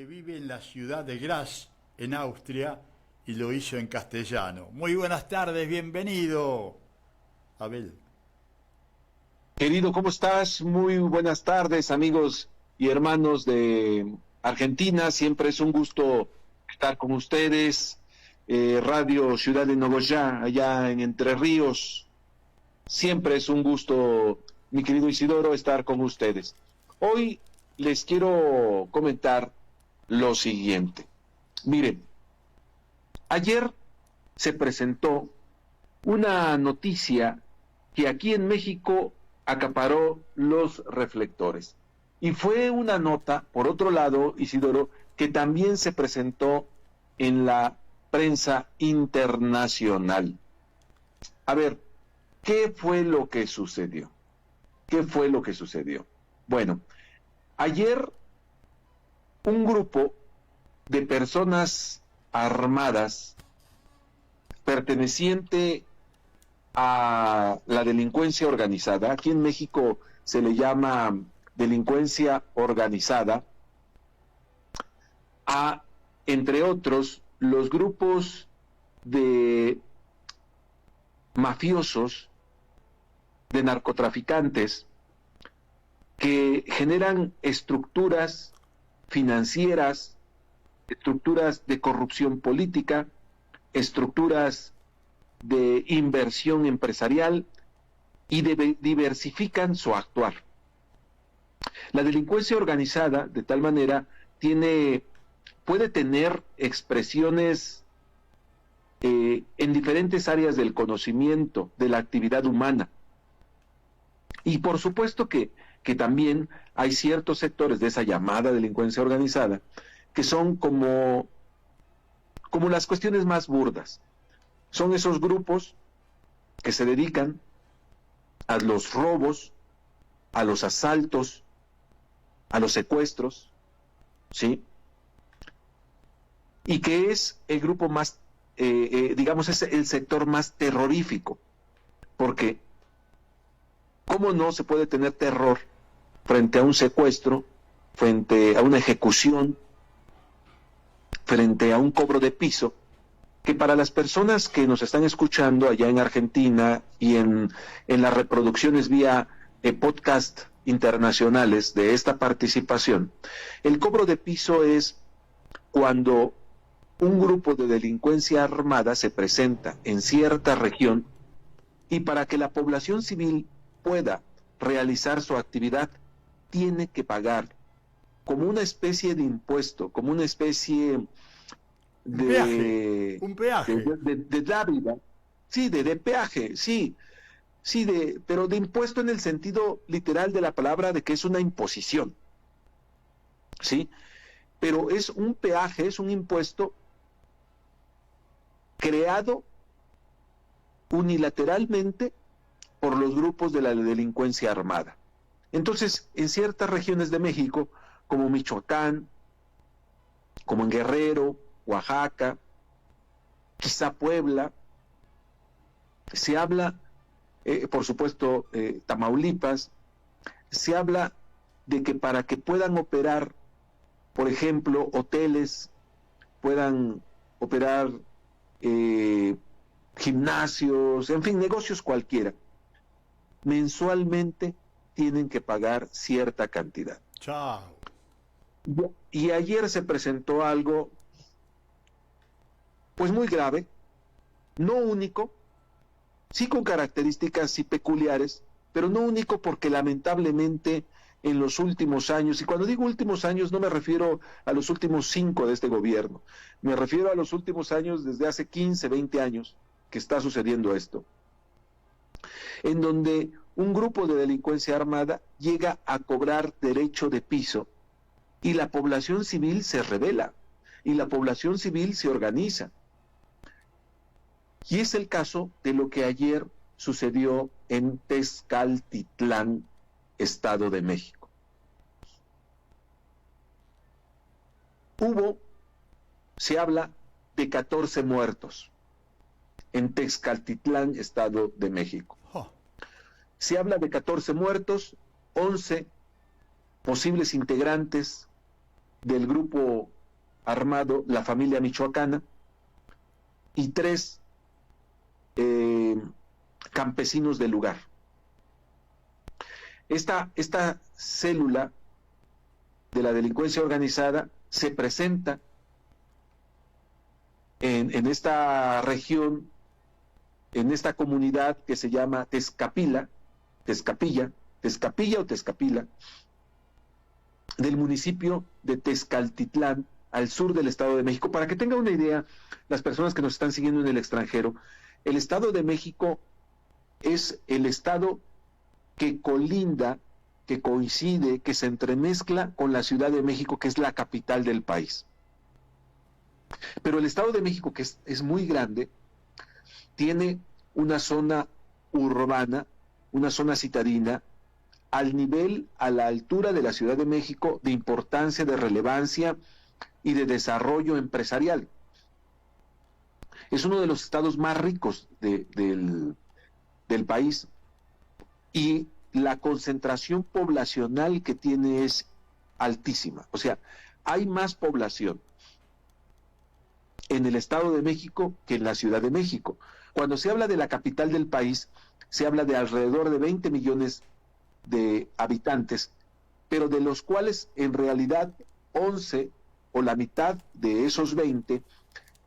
que vive en la ciudad de Graz, en Austria, y lo hizo en castellano. Muy buenas tardes, bienvenido, Abel. Querido, ¿cómo estás? Muy buenas tardes, amigos y hermanos de Argentina. Siempre es un gusto estar con ustedes. Radio Ciudad de Nogoyá, allá en Entre Ríos. Siempre es un gusto, mi querido Isidoro, estar con ustedes. Hoy les quiero comentar lo siguiente. Miren, ayer se presentó una noticia que aquí en México acaparó los reflectores. Y fue una nota, por otro lado, Isidoro, que también se presentó en la prensa internacional. A ver, ¿qué fue lo que sucedió? ¿Qué fue lo que sucedió? Bueno, ayer un grupo de personas armadas perteneciente a la delincuencia organizada, aquí en México se le llama delincuencia organizada, a, entre otros, los grupos de mafiosos, de narcotraficantes, que generan estructuras financieras, estructuras de corrupción política, estructuras de inversión empresarial y diversifican su actuar. La delincuencia organizada, de tal manera, puede tener expresiones en diferentes áreas del conocimiento, de la actividad humana. Y por supuesto que también hay ciertos sectores de esa llamada delincuencia organizada que son como las cuestiones más burdas. Son esos grupos que se dedican a los robos, a los asaltos, a los secuestros, ¿sí? Y que es el grupo más, digamos, es el sector más terrorífico, porque ¿cómo no se puede tener terror frente a un secuestro, frente a una ejecución, frente a un cobro de piso? Que para las personas que nos están escuchando allá en Argentina y en las reproducciones vía podcast internacionales de esta participación, el cobro de piso es cuando un grupo de delincuencia armada se presenta en cierta región y para que la población civil pueda realizar su actividad, tiene que pagar como una especie de impuesto, como una especie Un peaje. de dávida, sí, de peaje, sí, pero de impuesto en el sentido literal de la palabra, de que es una imposición, sí, pero es un peaje, es un impuesto creado unilateralmente por los grupos de la delincuencia armada. Entonces, en ciertas regiones de México, como Michoacán, como en Guerrero, Oaxaca, quizá Puebla, se habla, por supuesto, Tamaulipas, se habla de que para que puedan operar, por ejemplo, hoteles, puedan operar gimnasios, en fin, negocios cualquiera, mensualmente tienen que pagar cierta cantidad. Chao. Y ayer se presentó algo pues muy grave, no único, sí con características sí peculiares, pero no único porque lamentablemente en los últimos años, y cuando digo últimos años no me refiero a los últimos 5 de este gobierno, me refiero a los últimos años desde hace 15, 20 años que está sucediendo esto, en donde un grupo de delincuencia armada llega a cobrar derecho de piso y la población civil se rebela y la población civil se organiza. Y es el caso de lo que ayer sucedió en Tezcaltitlán, Estado de México. Se habla de 14 muertos en Tezcaltitlán, Estado de México. Se habla de 14 muertos, 11 posibles integrantes del grupo armado La Familia Michoacana y 3 campesinos del lugar. Esta célula de la delincuencia organizada se presenta en esta región, en esta comunidad que se llama Tezcapilla o Tezcapila, del municipio de Tezcaltitlán, al sur del Estado de México. Para que tengan una idea, las personas que nos están siguiendo en el extranjero, el Estado de México es el estado que colinda, que coincide, que se entremezcla con la Ciudad de México, que es la capital del país. Pero el Estado de México, que es muy grande, tiene una zona urbana, una zona citadina, a la altura de la Ciudad de México, de importancia, de relevancia y de desarrollo empresarial. Es uno de los estados más ricos del país, y la concentración poblacional que tiene es altísima. O sea, hay más población en el Estado de México que en la Ciudad de México. Cuando se habla de la capital del país, se habla de alrededor de 20 millones de habitantes, pero de los cuales en realidad 11 o la mitad de esos 20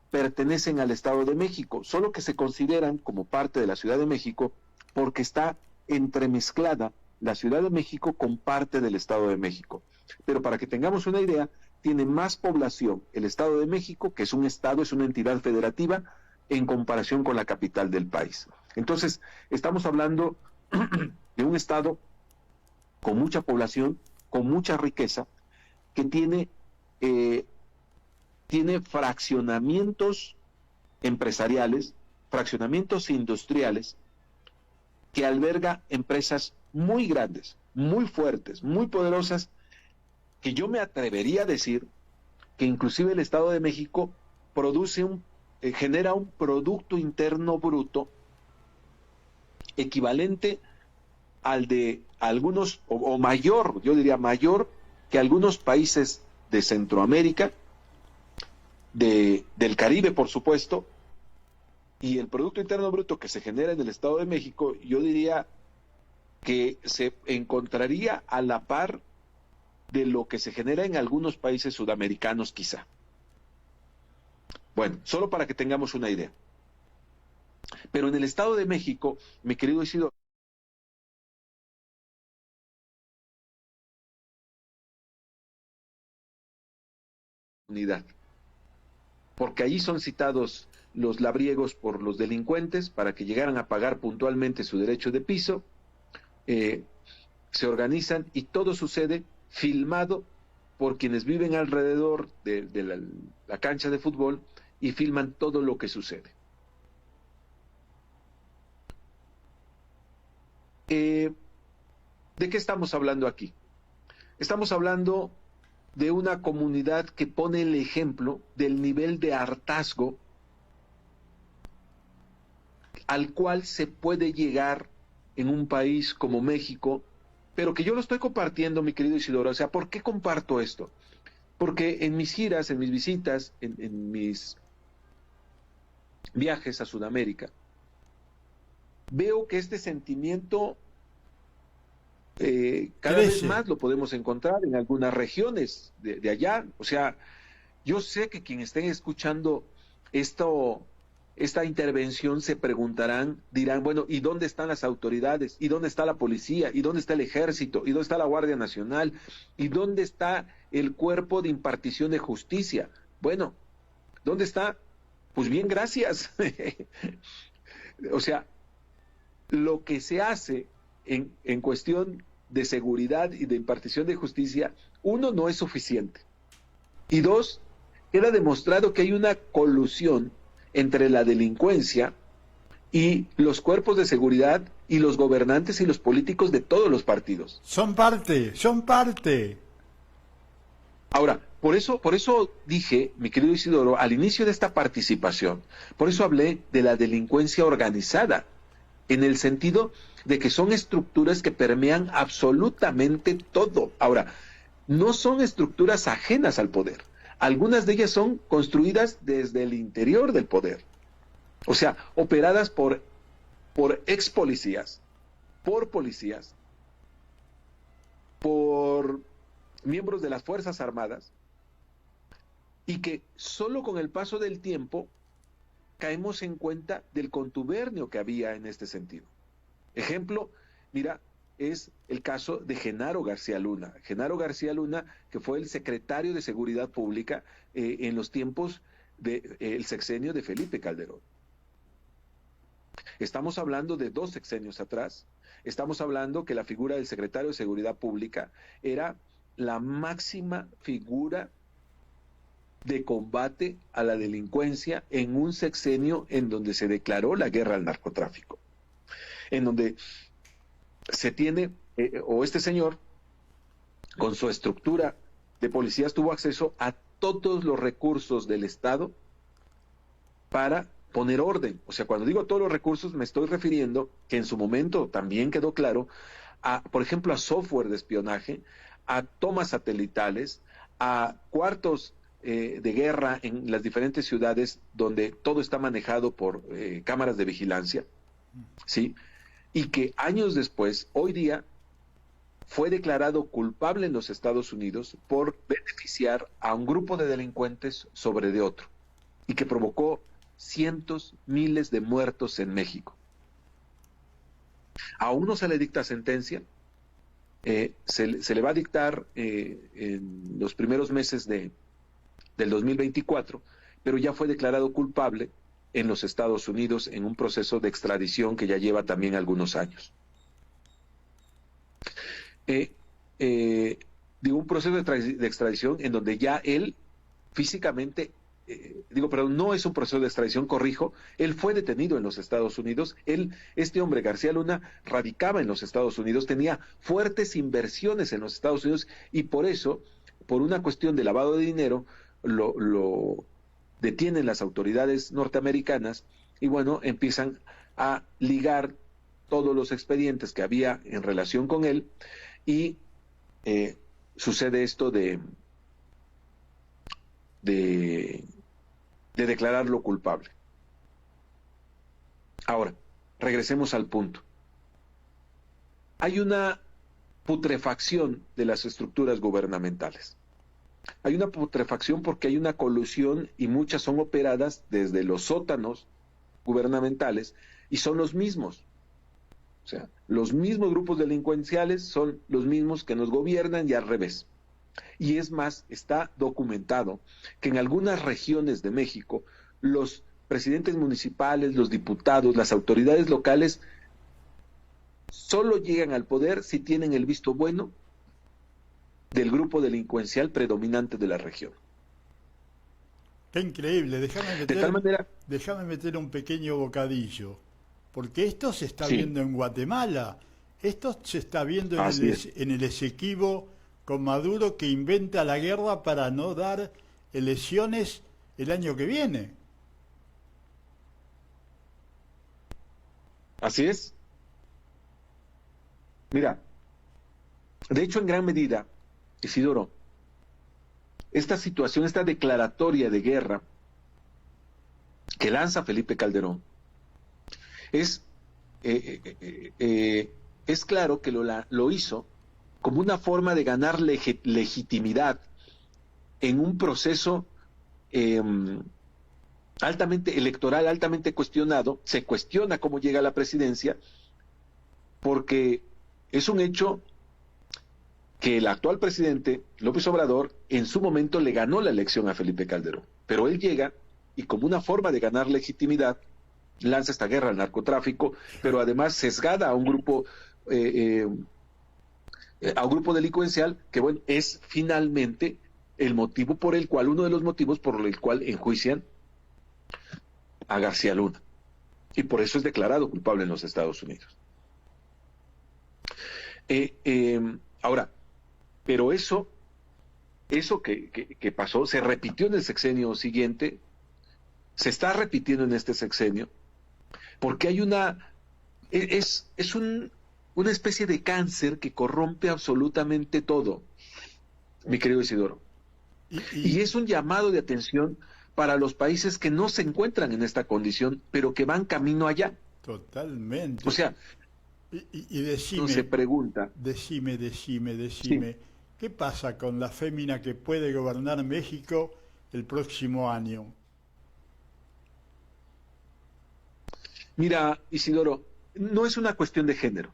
pertenecen al Estado de México, solo que se consideran como parte de la Ciudad de México porque está entremezclada la Ciudad de México con parte del Estado de México. Pero para que tengamos una idea, tiene más población el Estado de México, que es un estado, es una entidad federativa, en comparación con la capital del país. Entonces, estamos hablando de un estado con mucha población, con mucha riqueza, que tiene fraccionamientos empresariales, fraccionamientos industriales, que alberga empresas muy grandes, muy fuertes, muy poderosas, que yo me atrevería a decir que inclusive el Estado de México genera un Producto Interno Bruto equivalente al de algunos, o mayor, yo diría mayor que algunos países de Centroamérica, del Caribe, por supuesto, y el Producto Interno Bruto que se genera en el Estado de México, yo diría que se encontraría a la par de lo que se genera en algunos países sudamericanos quizá. Bueno, solo para que tengamos una idea. Pero en el Estado de México, mi querido Isidoro, unidad, porque allí son citados los labriegos por los delincuentes para que llegaran a pagar puntualmente su derecho de piso, se organizan y todo sucede filmado por quienes viven alrededor de la cancha de fútbol y filman todo lo que sucede. ¿De qué estamos hablando aquí? Estamos hablando de una comunidad que pone el ejemplo del nivel de hartazgo al cual se puede llegar en un país como México, pero que yo lo estoy compartiendo, mi querido Isidoro. O sea, ¿por qué comparto esto? Porque en mis giras, en mis visitas, en mis viajes a Sudamérica, veo que este sentimiento cada vez más lo podemos encontrar en algunas regiones de allá. O sea, yo sé que quienes estén escuchando esta intervención se preguntarán, dirán, bueno, ¿y dónde están las autoridades? ¿Y dónde está la policía? ¿Y dónde está el ejército? ¿Y dónde está la Guardia Nacional? ¿Y dónde está el cuerpo de impartición de justicia? Bueno, ¿dónde está? Pues bien, gracias. O sea, lo que se hace en cuestión de seguridad y de impartición de justicia, uno, no es suficiente. Y dos, queda demostrado que hay una colusión entre la delincuencia y los cuerpos de seguridad y los gobernantes y los políticos de todos los partidos. Son parte, son parte. Ahora, por eso dije, mi querido Isidoro, al inicio de esta participación, por eso hablé de la delincuencia organizada, en el sentido de que son estructuras que permean absolutamente todo. Ahora, no son estructuras ajenas al poder. Algunas de ellas son construidas desde el interior del poder. O sea, operadas por ex policías, por policías, por miembros de las Fuerzas Armadas, y que solo con el paso del tiempo caemos en cuenta del contubernio que había en este sentido. Ejemplo, mira, es el caso de Genaro García Luna. Genaro García Luna, que fue el secretario de Seguridad Pública en los tiempos del sexenio de Felipe Calderón. Estamos hablando de 2 sexenios atrás. Estamos hablando que la figura del secretario de Seguridad Pública era la máxima figura de combate a la delincuencia en un sexenio en donde se declaró la guerra al narcotráfico, en donde se tiene, o este señor, con su estructura de policías, tuvo acceso a todos los recursos del Estado para poner orden. O sea, cuando digo todos los recursos, me estoy refiriendo, que en su momento también quedó claro, por ejemplo, a software de espionaje, a tomas satelitales, a cuartos de guerra en las diferentes ciudades donde todo está manejado por cámaras de vigilancia, ¿sí? Y que años después, hoy día, fue declarado culpable en los Estados Unidos por beneficiar a un grupo de delincuentes sobre de otro, y que provocó cientos, miles de muertos en México. A uno se le dicta sentencia, se le va a dictar en los primeros meses del 2024, pero ya fue declarado culpable en los Estados Unidos en un proceso de extradición que ya lleva también algunos años. Digo, un proceso de extradición en donde ya él físicamente, no es un proceso de extradición, corrijo, él fue detenido en los Estados Unidos, este hombre, García Luna, radicaba en los Estados Unidos, tenía fuertes inversiones en los Estados Unidos, y por eso, por una cuestión de lavado de dinero, lo detienen las autoridades norteamericanas, y bueno, empiezan a ligar todos los expedientes que había en relación con él, y sucede esto de declararlo culpable. Ahora, regresemos al punto. Hay una putrefacción de las estructuras gubernamentales. Hay una putrefacción porque hay una colusión, y muchas son operadas desde los sótanos gubernamentales, y son los mismos. O sea, los mismos grupos delincuenciales son los mismos que nos gobiernan, y al revés. Y es más, está documentado que en algunas regiones de México, los presidentes municipales, los diputados, las autoridades locales, solo llegan al poder si tienen el visto bueno del grupo delincuencial predominante de la región. Qué increíble. De tal manera, déjame meter un pequeño bocadillo, porque esto se está sí, viendo en Guatemala, esto se está viendo en el Esequibo con Maduro, que inventa la guerra para no dar elecciones el año que viene. Así es. Mira, de hecho, en gran medida, Isidoro, esta situación, esta declaratoria de guerra que lanza Felipe Calderón, es claro que lo hizo como una forma de ganar legitimidad en un proceso altamente electoral, altamente cuestionado. Se cuestiona cómo llega a la presidencia, porque es un hecho que el actual presidente, López Obrador, en su momento le ganó la elección a Felipe Calderón, pero él llega y, como una forma de ganar legitimidad, lanza esta guerra al narcotráfico, pero además sesgada a un grupo delincuencial que, bueno, es finalmente el motivo por el cual, uno de los motivos por el cual enjuician a García Luna, y por eso es declarado culpable en los Estados Unidos. Ahora, pero eso que pasó se repitió en el sexenio siguiente, se está repitiendo en este sexenio, porque hay una especie de cáncer que corrompe absolutamente todo. mi querido Isidoro. Y es un llamado de atención para los países que no se encuentran en esta condición, pero que van camino allá. Totalmente. O sea, y decime, se pregunta. Decime, Sí. ¿qué pasa con la fémina que puede gobernar México el próximo año? Mira, Isidoro, no es una cuestión de género.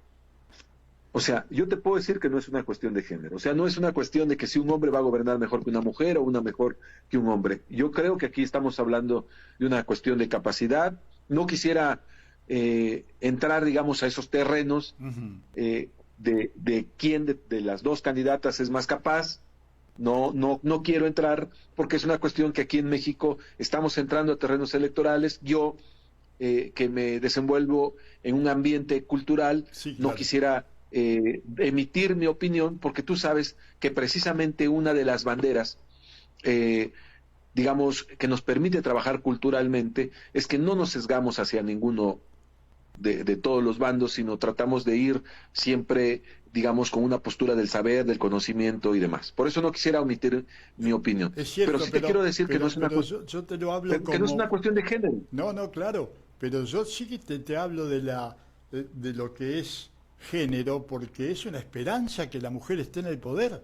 O sea, yo te puedo decir que no es una cuestión de género. O sea, no es una cuestión de que si un hombre va a gobernar mejor que una mujer o una mejor que un hombre. Yo creo que aquí estamos hablando de una cuestión de capacidad. No quisiera entrar, digamos, a esos terrenos de quién de las dos candidatas es más capaz. No quiero entrar porque es una cuestión que aquí en México estamos entrando a terrenos electorales. Yo, que me desenvuelvo en un ambiente cultural, Sí, no claro. quisiera emitir mi opinión, porque tú sabes que precisamente una de las banderas, digamos, que nos permite trabajar culturalmente, es que no nos sesgamos hacia ninguno de todos los bandos, sino tratamos de ir siempre, digamos, con una postura del saber, del conocimiento y demás. Por eso no quisiera omitir mi opinión. Es cierto, pero sí te quiero decir que no es una yo te lo hablo que no es una cuestión de género. No, claro, pero yo sí que te hablo de lo que es género, porque es una esperanza que la mujer esté en el poder.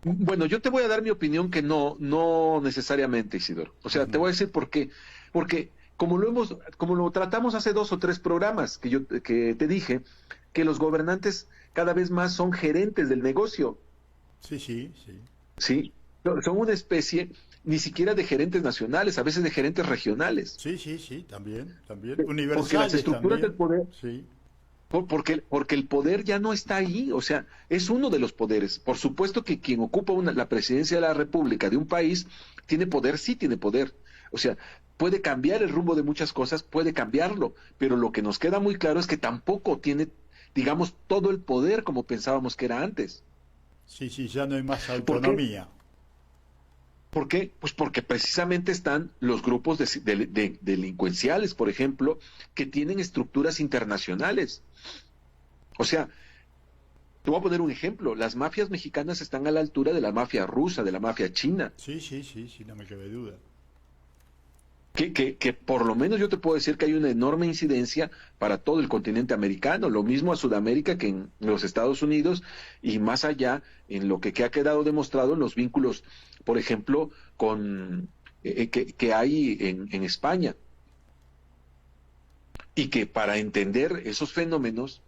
Bueno, yo te voy a dar mi opinión que no necesariamente, Isidoro. O sea, te voy a decir por qué. Porque como lo tratamos hace 2 o 3 programas que te dije, que los gobernantes cada vez más son gerentes del negocio, Sí. ¿sí? Son una especie, ni siquiera de gerentes nacionales, a veces de gerentes regionales. Sí, también. Porque las Universales estructuras del también. poder, Sí, porque el poder ya no está ahí, o sea, es uno de los poderes. Por supuesto que quien ocupa la presidencia de la República de un país tiene poder, sí tiene poder. O sea, puede cambiar el rumbo de muchas cosas, puede cambiarlo, pero lo que nos queda muy claro es que tampoco tiene, digamos, todo el poder como pensábamos que era antes. sí, ya no hay más ¿Por qué? autonomía. ¿Por qué? Pues porque precisamente están los grupos de delincuenciales, por ejemplo, que tienen estructuras internacionales. O sea, te voy a poner un ejemplo. Las mafias mexicanas están a la altura de la mafia rusa, de la mafia china. Sí, no me cabe duda. Que por lo menos yo te puedo decir que hay una enorme incidencia para todo el continente americano, lo mismo a Sudamérica que en los Estados Unidos y más allá en lo que ha quedado demostrado en los vínculos, por ejemplo, que hay en España. Y que para entender esos fenómenos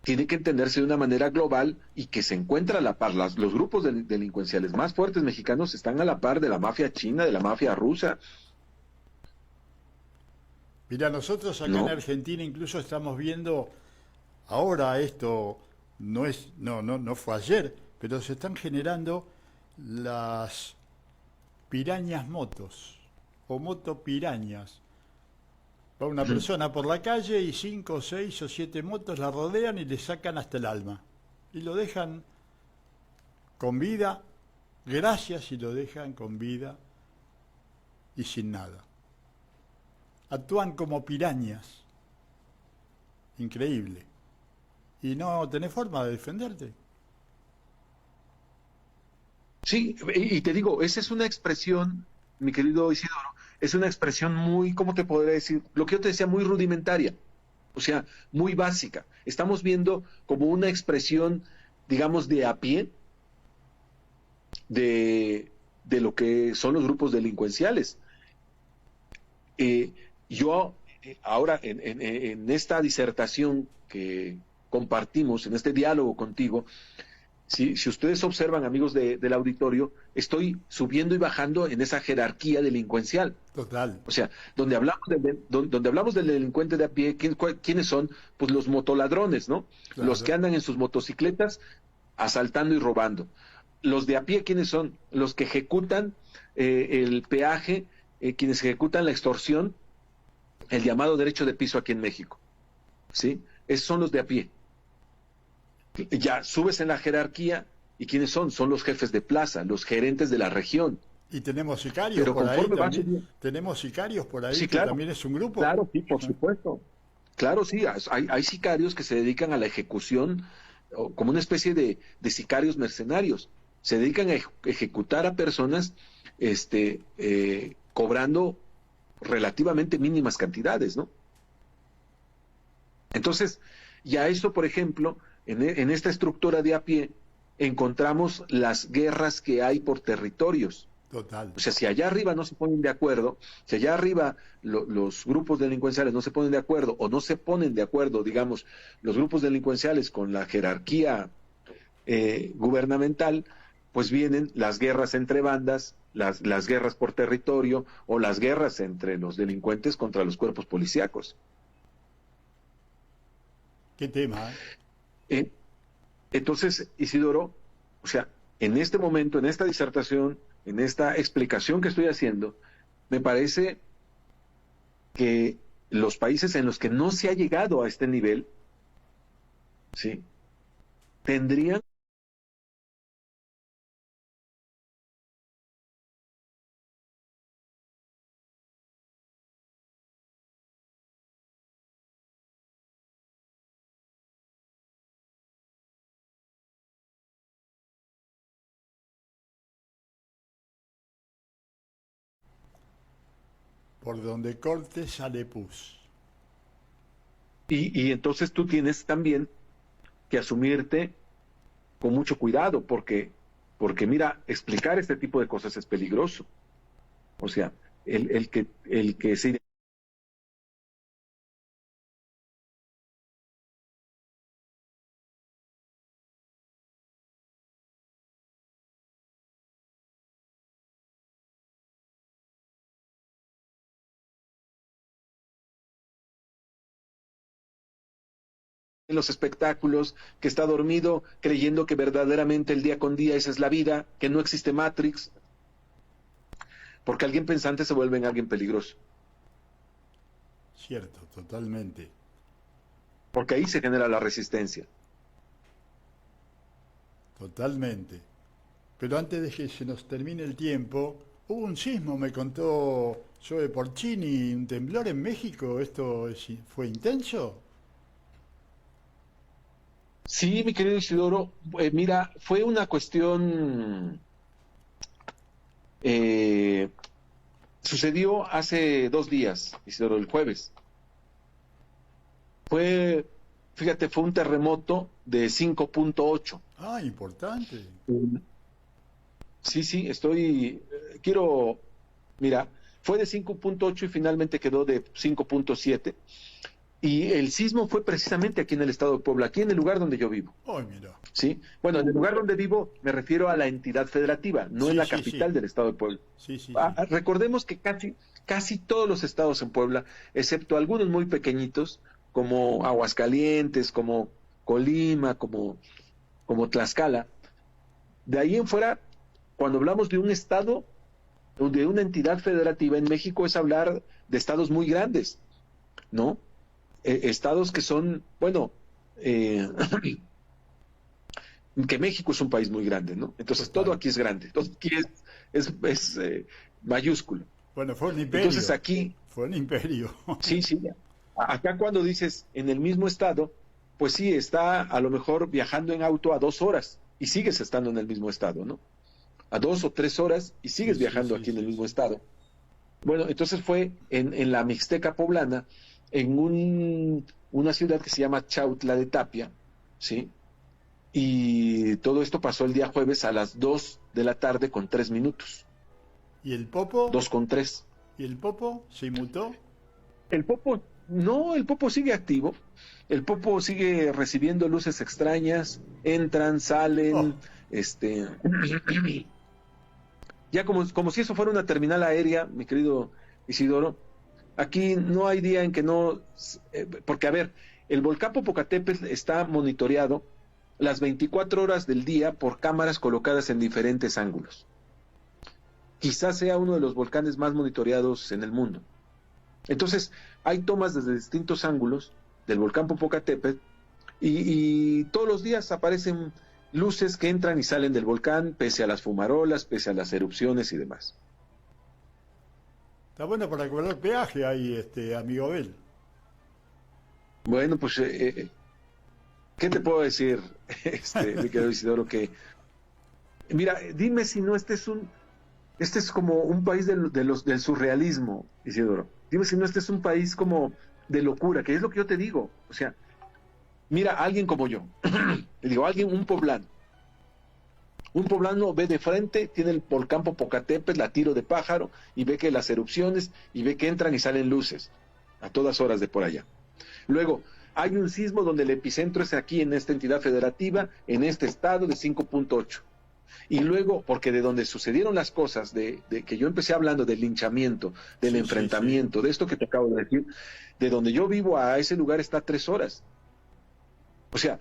tiene que entenderse de una manera global y que se encuentra a la par. Los grupos delincuenciales más fuertes mexicanos están a la par de la mafia china, de la mafia rusa. Mira, nosotros acá en Argentina incluso estamos viendo, ahora esto no fue ayer, pero se están generando las pirañas motos o motopirañas. Va una persona por la calle y 5, 6 o 7 motos la rodean y le sacan hasta el alma. Y lo dejan con vida, gracias, y lo dejan con vida y sin nada. Actúan como pirañas. Increíble. Y no tenés forma de defenderte. Sí, y te digo, esa es una expresión, mi querido Isidoro, es una expresión muy, ¿cómo te podría decir? Lo que yo te decía, muy rudimentaria, o sea, muy básica. Estamos viendo como una expresión, digamos, de a pie de lo que son los grupos delincuenciales. Yo ahora en esta disertación que compartimos, en este diálogo contigo, si ustedes observan, amigos del auditorio, estoy subiendo y bajando en esa jerarquía delincuencial. Total. O sea, donde hablamos del delincuente de a pie, ¿quiénes son? Pues los motoladrones, ¿no? Claro. Los que andan en sus motocicletas asaltando y robando. Los de a pie, ¿quiénes son? Los que ejecutan el peaje, quienes ejecutan la extorsión, el llamado derecho de piso aquí en México. ¿Sí? Esos son los de a pie. Ya subes en la jerarquía, ¿y quiénes son? Son los jefes de plaza, los gerentes de la región. Y tenemos sicarios Pero por ahí también. vas... Tenemos sicarios por ahí, Sí, que claro. también es un grupo. Claro, sí, por supuesto. Claro, sí, hay sicarios que se dedican a la ejecución como una especie de sicarios mercenarios. Se dedican a ejecutar a personas cobrando relativamente mínimas cantidades, ¿no? Entonces, ya eso, por ejemplo, en esta estructura de a pie, encontramos las guerras que hay por territorios. Total. O sea, si allá arriba no se ponen de acuerdo, si allá arriba los grupos delincuenciales no se ponen de acuerdo, o no se ponen de acuerdo, digamos, los grupos delincuenciales con la jerarquía gubernamental, pues vienen las guerras entre bandas, las guerras por territorio, o las guerras entre los delincuentes contra los cuerpos policíacos. Qué tema, Eh, Entonces, Isidoro, o sea, en este momento, en esta disertación, en esta explicación que estoy haciendo, me parece que los países en los que no se ha llegado a este nivel, ¿sí?, tendrían por donde corte sale pus. y entonces tú tienes también que asumirte con mucho cuidado, porque mira, explicar este tipo de cosas es peligroso. O sea, el que se en los espectáculos, que está dormido creyendo que verdaderamente el día con día esa es la vida, que no existe Matrix, porque alguien pensante se vuelve en alguien peligroso, Cierto, totalmente. porque ahí se genera la resistencia. Totalmente. Pero antes de que se nos termine el tiempo, hubo un sismo, me contó Joe Porcini, un temblor en México. ¿Fue intenso? Sí, mi querido Isidoro, mira, fue una cuestión, eh, sucedió hace 2 días, Isidoro, el jueves. Fue, fíjate, fue un terremoto de 5.8. Ah, importante. Sí, sí, mira, fue de 5.8 y finalmente quedó de 5.7. Y el sismo fue precisamente aquí en el estado de Puebla, aquí en el lugar donde yo vivo. Ay, mira. ¿Sí? Bueno, en el lugar donde vivo me refiero a la entidad federativa, no en Sí, la sí, capital sí. del estado de Puebla. Sí, sí, sí. Recordemos que casi todos los estados en Puebla, excepto algunos muy pequeñitos, como Aguascalientes, como Colima, como Tlaxcala, de ahí en fuera, cuando hablamos de un estado, de una entidad federativa en México, es hablar de estados muy grandes, ¿no? Estados que son, bueno, eh, que México es un país muy grande, ¿no? Entonces todo Total. aquí es grande, todo aquí es mayúsculo. Bueno, fue un Entonces imperio. aquí, Fue un imperio. sí, sí, acá cuando dices en el mismo estado, pues sí, está a lo mejor viajando en auto a 2 horas y sigues estando en el mismo estado, ¿no? A 2 o 3 horas y Sí, sigues sí, viajando sí, aquí en el sí, mismo sí. estado. Bueno, entonces fue en la Mixteca poblana, en una ciudad que se llama Chautla de Tapia, ¿sí? Y todo esto pasó el día jueves a las 2 de la tarde con 3 minutos. ¿Y el Popo? 2 con 3. ¿Y el Popo se inmutó? El Popo, no, el Popo sigue activo. El Popo sigue recibiendo luces extrañas, entran, Oh, salen, ya como si eso fuera una terminal aérea, mi querido Isidoro. Aquí no hay día en que no, porque a ver, el volcán Popocatépetl está monitoreado las 24 horas del día por cámaras colocadas en diferentes ángulos. Quizás sea uno de los volcanes más monitoreados en el mundo. Entonces, hay tomas desde distintos ángulos del volcán Popocatépetl y todos los días aparecen luces que entran y salen del volcán, pese a las fumarolas, pese a las erupciones y demás. está bueno para cobrar peaje ahí, amigo Abel. Bueno, pues ¿Qué te puedo decir, mi querido Isidoro? Que, mira, dime si no este es como un país del surrealismo, Isidoro. Dime si no este es un país como de locura, que es lo que yo te digo. O sea, mira, alguien como yo, le digo, un poblano ve de frente, tiene el volcán Popocatépetl, la tiro de pájaro, y ve que las erupciones, y ve que entran y salen luces, a todas horas de por allá. Luego, hay un sismo donde el epicentro es aquí, en esta entidad federativa, en este estado de 5.8. Y luego, porque de donde sucedieron las cosas, de que yo empecé hablando del linchamiento, del enfrentamiento, de esto que te acabo de decir, de donde yo vivo a ese lugar está 3 horas. O sea,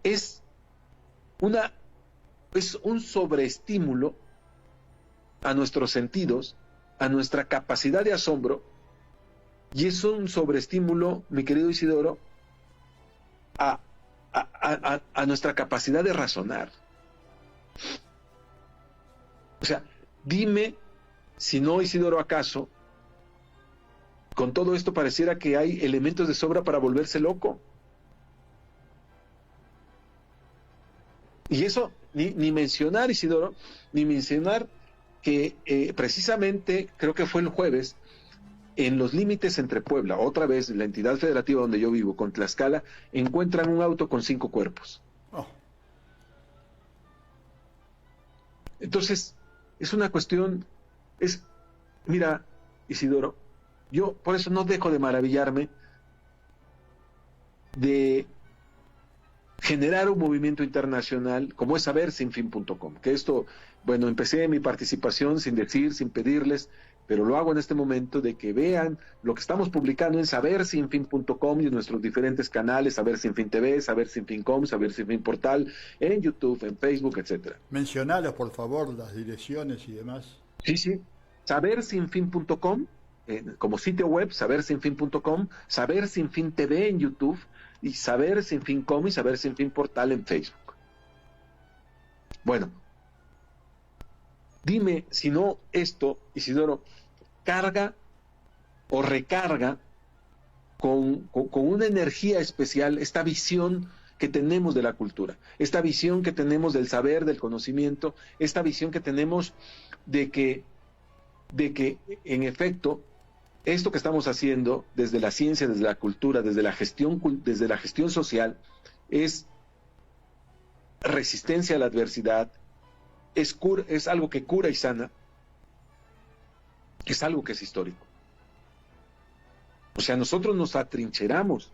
es un sobreestímulo a nuestros sentidos, a nuestra capacidad de asombro, y es un sobreestímulo, mi querido Isidoro, a nuestra capacidad de razonar. O sea, dime si no, Isidoro, acaso, con todo esto pareciera que hay elementos de sobra para volverse loco. Y eso, ni mencionar, Isidoro, ni mencionar que precisamente, creo que fue el jueves, en los límites entre Puebla, otra vez la entidad federativa donde yo vivo, con Tlaxcala, encuentran un auto con 5 cuerpos. Oh. Entonces, es una cuestión, mira, Isidoro, yo por eso no dejo de maravillarme de generar un movimiento internacional como es sabersinfin.com, que esto, bueno, empecé mi participación sin decir, sin pedirles, pero lo hago en este momento de que vean lo que estamos publicando en sabersinfin.com y en nuestros diferentes canales, Saber Sin Fin TV, Saber Sin Fin.com, Saber Sin Fin Portal, en YouTube, en Facebook, etcétera. Mencionalos, por favor, las direcciones y demás. Sí. Sabersinfin.com, como sitio web, sabersinfin.com, Saber Sin Fin TV en YouTube, y Saber Sin Fin.com y Saber Sin Fin Portal en Facebook. Bueno, dime si no esto, Isidoro, carga o recarga con una energía especial esta visión que tenemos de la cultura, esta visión que tenemos del saber, del conocimiento, esta visión que tenemos de que en efecto esto que estamos haciendo desde la ciencia, desde la cultura, desde la gestión social, es resistencia a la adversidad, es algo que cura y sana, es algo que es histórico. O sea, nosotros nos atrincheramos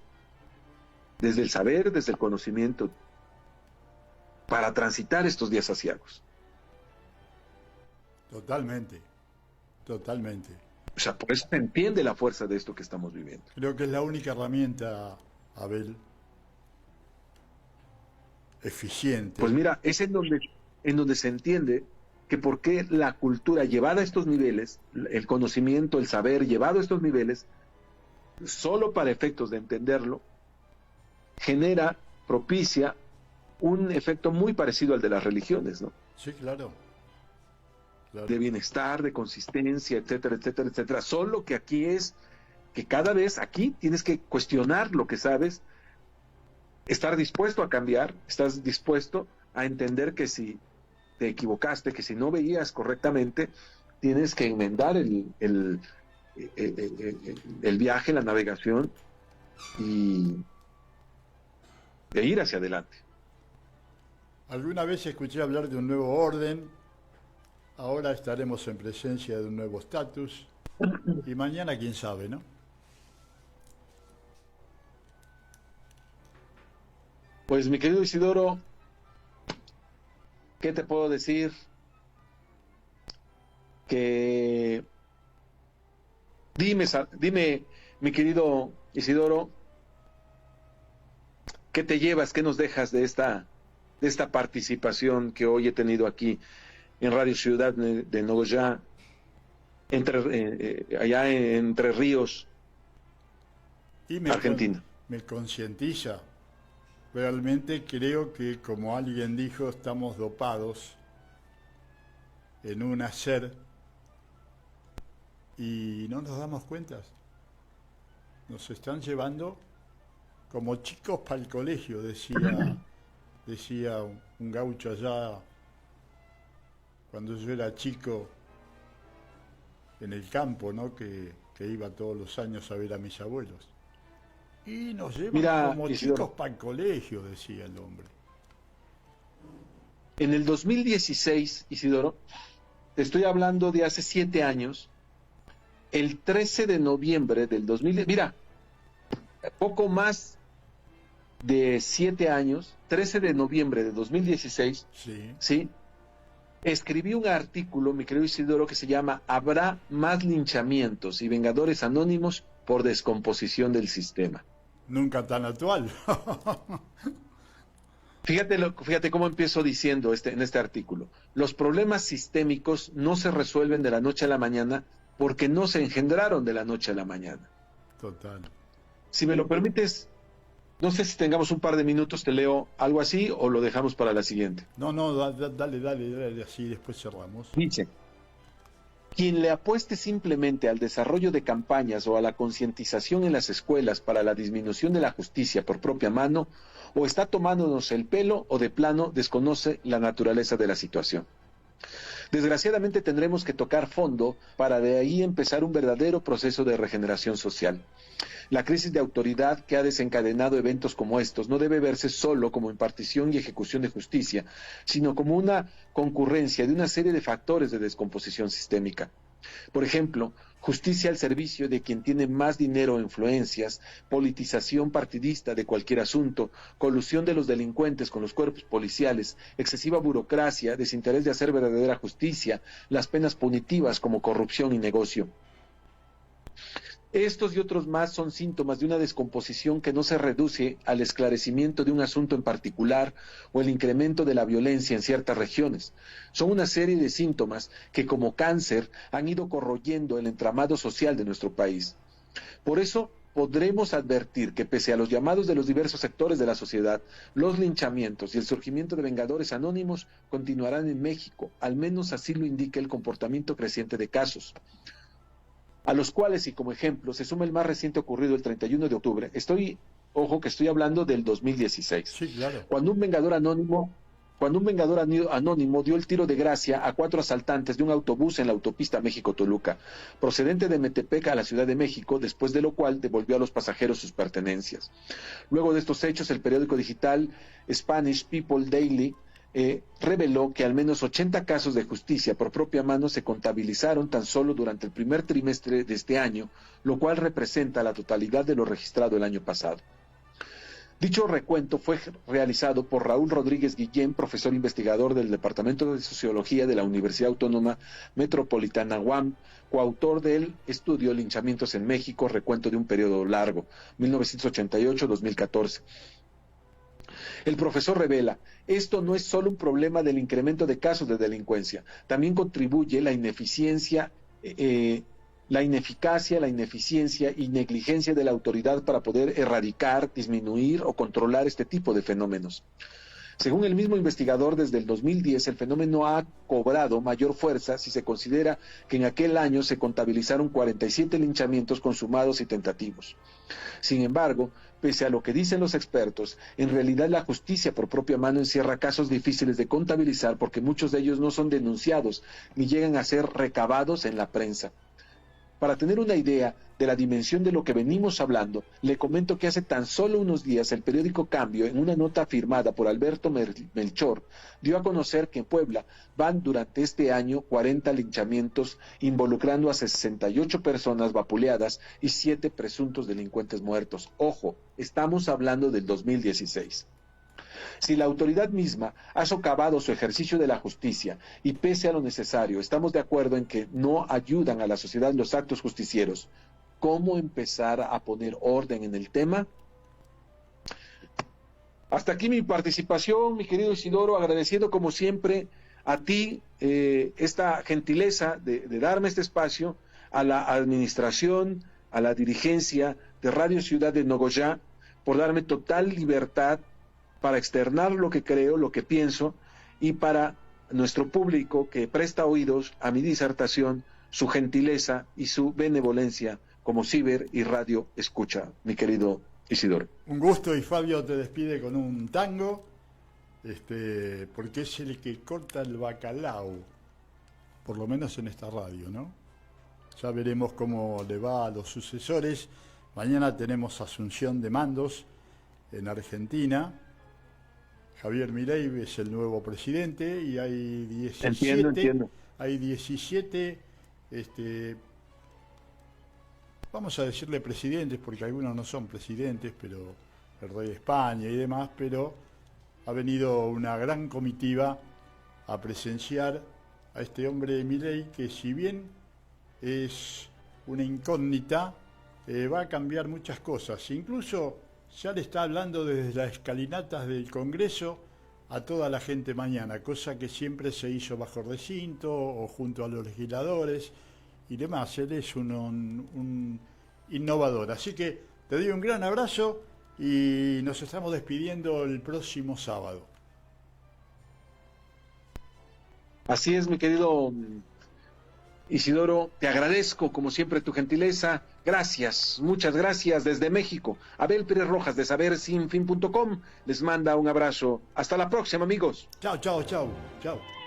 desde el saber, desde el conocimiento, para transitar estos días aciagos. Totalmente. O sea, por eso se entiende la fuerza de esto que estamos viviendo. Creo que es la única herramienta, Abel, eficiente. Pues mira, es en donde se entiende que por qué la cultura llevada a estos niveles, el conocimiento, el saber llevado a estos niveles, solo para efectos de entenderlo, propicia un efecto muy parecido al de las religiones, ¿no? Sí, claro. De bienestar, de consistencia, etcétera, etcétera, etcétera. Solo que aquí es que cada vez aquí tienes que cuestionar lo que sabes, estar dispuesto a cambiar, estás dispuesto a entender que si te equivocaste, que si no veías correctamente, tienes que enmendar el viaje, la navegación y ir hacia adelante. Alguna vez escuché hablar de un nuevo orden. Ahora estaremos en presencia de un nuevo estatus y mañana quién sabe, ¿no? Pues mi querido Isidoro, ¿qué te puedo decir? Que dime, mi querido Isidoro, ¿qué te llevas, qué nos dejas de esta participación que hoy he tenido aquí en Radio Ciudad de Nogoyá, allá en Entre Ríos, Argentina? Me concientiza. Realmente creo que, como alguien dijo, estamos dopados en un hacer y no nos damos cuenta. Nos están llevando como chicos para el colegio, decía un gaucho allá cuando yo era chico en el campo, ¿no? Que iba todos los años a ver a mis abuelos. Y nos llevan Mira, como Isidoro, chicos para el colegio, decía el hombre. en el 2016, Isidoro, te estoy hablando de hace 7 años, el 13 de noviembre del 2000, mira, poco más de 7 años, 13 de noviembre de 2016, Sí. ¿sí? Escribí un artículo, mi querido Isidoro, que se llama ¿Habrá más linchamientos y vengadores anónimos por descomposición del sistema? Nunca tan actual. Fíjate cómo empiezo diciendo en este artículo. Los problemas sistémicos no se resuelven de la noche a la mañana porque no se engendraron de la noche a la mañana. Total. Si me lo permites, no sé si tengamos un par de minutos, te leo algo así o lo dejamos para la siguiente. No, dale, así después cerramos. Dice, quien le apueste simplemente al desarrollo de campañas o a la concientización en las escuelas para la disminución de la justicia por propia mano, o está tomándonos el pelo o de plano desconoce la naturaleza de la situación. Desgraciadamente tendremos que tocar fondo para de ahí empezar un verdadero proceso de regeneración social. La crisis de autoridad que ha desencadenado eventos como estos no debe verse solo como impartición y ejecución de justicia, sino como una concurrencia de una serie de factores de descomposición sistémica. Por ejemplo, justicia al servicio de quien tiene más dinero o influencias, politización partidista de cualquier asunto, colusión de los delincuentes con los cuerpos policiales, excesiva burocracia, desinterés de hacer verdadera justicia, las penas punitivas como corrupción y negocio. Estos y otros más son síntomas de una descomposición que no se reduce al esclarecimiento de un asunto en particular o el incremento de la violencia en ciertas regiones. Son una serie de síntomas que, como cáncer, han ido corroyendo el entramado social de nuestro país. Por eso, podremos advertir que pese a los llamados de los diversos sectores de la sociedad, los linchamientos y el surgimiento de vengadores anónimos continuarán en México, al menos así lo indica el comportamiento creciente de casos, a los cuales, y como ejemplo, se suma el más reciente ocurrido el 31 de octubre. Ojo que estoy hablando del 2016. Sí, claro. Cuando un vengador anónimo dio el tiro de gracia a 4 asaltantes de un autobús en la autopista México-Toluca, procedente de Metepec a la Ciudad de México, después de lo cual devolvió a los pasajeros sus pertenencias. Luego de estos hechos, el periódico digital Spanish People Daily reveló que al menos 80 casos de justicia por propia mano se contabilizaron tan solo durante el primer trimestre de este año, lo cual representa la totalidad de lo registrado el año pasado. Dicho recuento fue realizado por Raúl Rodríguez Guillén, profesor investigador del Departamento de Sociología de la Universidad Autónoma Metropolitana UAM, coautor del estudio Linchamientos en México, recuento de un periodo largo, 1988-2014. El profesor revela, esto no es solo un problema del incremento de casos de delincuencia, también contribuye la ineficiencia, la ineficacia, la ineficiencia y negligencia de la autoridad para poder erradicar, disminuir o controlar este tipo de fenómenos. Según el mismo investigador, desde el 2010 el fenómeno ha cobrado mayor fuerza si se considera que en aquel año se contabilizaron 47 linchamientos consumados y tentativos. Sin embargo, pese a lo que dicen los expertos, en realidad la justicia por propia mano encierra casos difíciles de contabilizar porque muchos de ellos no son denunciados ni llegan a ser recabados en la prensa. Para tener una idea de la dimensión de lo que venimos hablando, le comento que hace tan solo unos días el periódico Cambio, en una nota firmada por Alberto Melchor, dio a conocer que en Puebla van durante este año 40 linchamientos involucrando a 68 personas vapuleadas y 7 presuntos delincuentes muertos. Ojo, estamos hablando del 2016. Si la autoridad misma ha socavado su ejercicio de la justicia y pese a lo necesario estamos de acuerdo en que no ayudan a la sociedad los actos justicieros, ¿cómo empezar a poner orden en el tema? Hasta aquí mi participación, mi querido Isidoro, agradeciendo como siempre a ti esta gentileza de darme este espacio, a la administración, a la dirigencia de Radio Ciudad de Nogoyá, por darme total libertad para externar lo que creo, lo que pienso, y para nuestro público que presta oídos a mi disertación, su gentileza y su benevolencia como ciber y radio escucha, mi querido Isidoro. Un gusto, y Fabio te despide con un tango, porque es el que corta el bacalao, por lo menos en esta radio, ¿no? Ya veremos cómo le va a los sucesores. Mañana tenemos asunción de mandos en Argentina. Javier Milei es el nuevo presidente y hay 17, Entiendo. hay 17, vamos a decirle presidentes, porque algunos no son presidentes, pero el rey de España y demás, pero ha venido una gran comitiva a presenciar a este hombre Milei, que si bien es una incógnita, va a cambiar muchas cosas. Incluso ya le está hablando desde las escalinatas del Congreso a toda la gente mañana, cosa que siempre se hizo bajo recinto o junto a los legisladores y demás. Él es un innovador. Así que te doy un gran abrazo y nos estamos despidiendo el próximo sábado. Así es, mi querido Isidoro, te agradezco como siempre tu gentileza. Gracias, muchas gracias desde México. Abel Pérez Rojas de sabersinfin.com les manda un abrazo. Hasta la próxima, amigos. Chao.